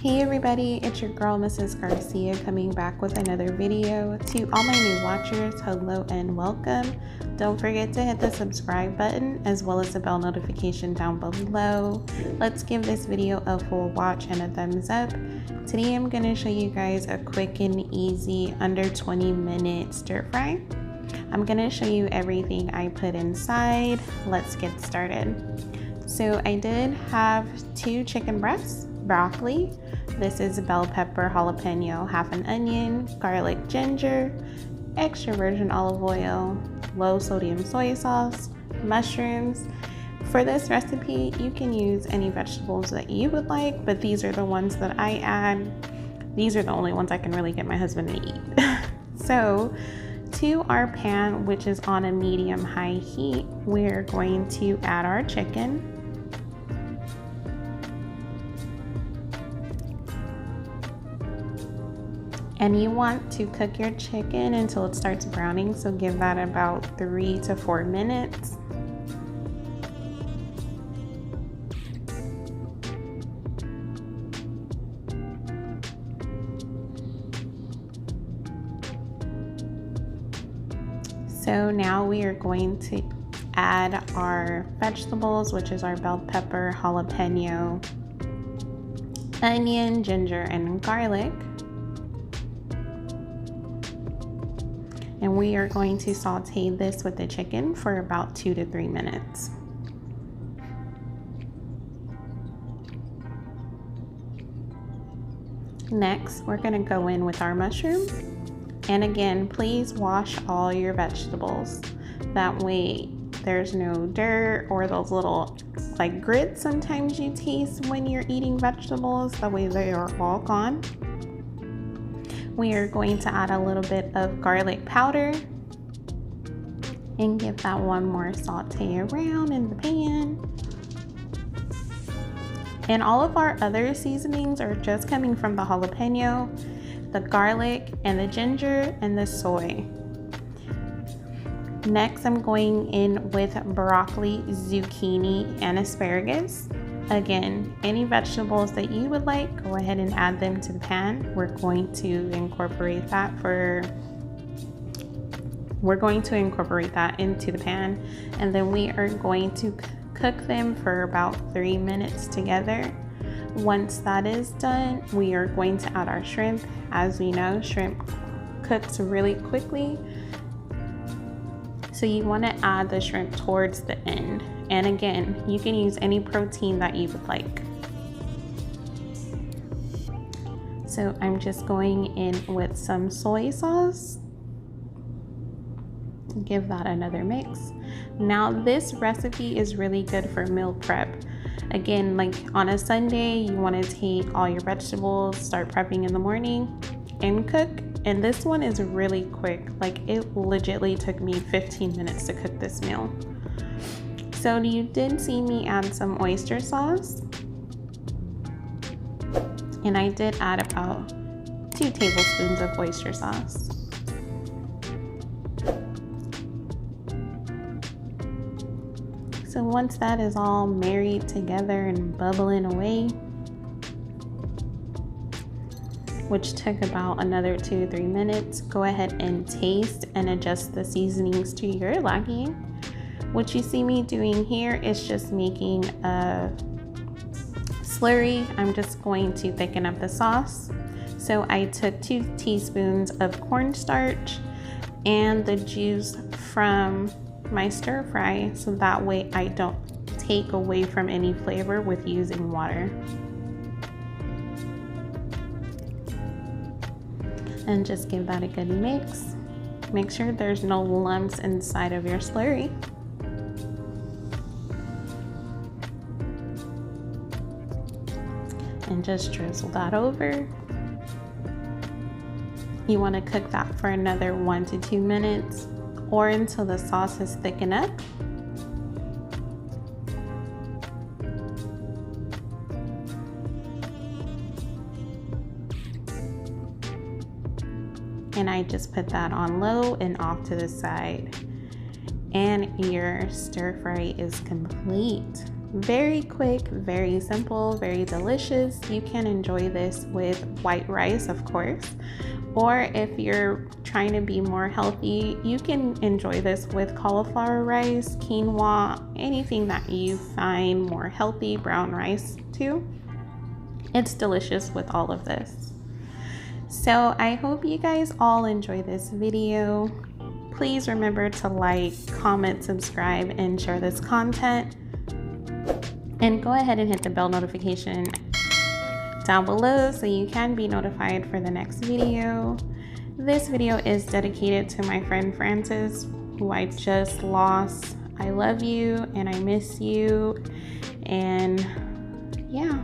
Hey everybody, it's your girl Mrs. Garcia coming back with another video. To all my new watchers, hello and welcome. Don't forget to hit the subscribe button as well as the bell notification down below. Let's give this video a full watch and a thumbs up. Today I'm going to show you guys a quick and easy under 20-minute stir fry. I'm going to show you everything I put inside. Let's get started. So I did have 2 chicken breasts, broccoli, this is bell pepper, jalapeno, half an onion, garlic, ginger, extra virgin olive oil, low sodium soy sauce, mushrooms. For this recipe, you can use any vegetables that you would like, but these are the ones that I add. These are the only ones I can really get my husband to eat. So to our pan, which is on a medium-high heat, we're going to add our chicken. And you want to cook your chicken until it starts browning, so give that about 3 to 4 minutes. So now we are going to add our vegetables, which is our bell pepper, jalapeno, onion, ginger, and garlic. And we are going to saute this with the chicken for about 2 to 3 minutes. Next, we're going to go in with our mushroom. And again, please wash all your vegetables. That way there's no dirt or those little like grits sometimes you taste when you're eating vegetables. That way they are all gone. We are going to add a little bit of garlic powder and give that one more saute around in the pan. And all of our other seasonings are just coming from the jalapeno, the garlic, and the ginger, and the soy. Next, I'm going in with broccoli, zucchini, and asparagus. Again, any vegetables that you would like, go ahead and add them to the pan. We're going to incorporate that into the pan, and then we are going to cook them for about 3 minutes together. Once that is done, we are going to add our shrimp. As we know, shrimp cooks really quickly, so you want to add the shrimp towards the end. And again, you can use any protein that you would like. So I'm just going in with some soy sauce. Give that another mix. Now this recipe is really good for meal prep. Again, like on a Sunday, you want to take all your vegetables, start prepping in the morning and cook. And this one is really quick. Like it legitimately took me 15 minutes to cook this meal. So you did see me add some oyster sauce. And I did add about 2 tablespoons of oyster sauce. So once that is all married together and bubbling away, which took about another 2 to 3 minutes, go ahead and taste and adjust the seasonings to your liking. What you see me doing here is just making a slurry. I'm just going to thicken up the sauce. So I took 2 teaspoons of cornstarch and the juice from my stir fry, so that way I don't take away from any flavor with using water. And just give that a good mix. Make sure there's no lumps inside of your slurry. And just drizzle that over. You want to cook that for another 1 to 2 minutes or until the sauce is thickened up. And I just put that on low and off to the side. And your stir fry is complete. Very quick, very simple, very delicious. You can enjoy this with white rice, of course, or if you're trying to be more healthy, you can enjoy this with cauliflower rice, quinoa, anything that you find more healthy, brown rice too. It's delicious with all of this. So I hope you guys all enjoy this video. Please remember to like, comment, subscribe, and share this content. And go ahead and hit the bell notification down below so you can be notified for the next video. This video is dedicated to my friend Francis, who I just lost. I love you and I miss you. And yeah.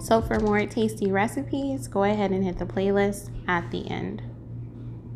So for more tasty recipes, go ahead and hit the playlist at the end.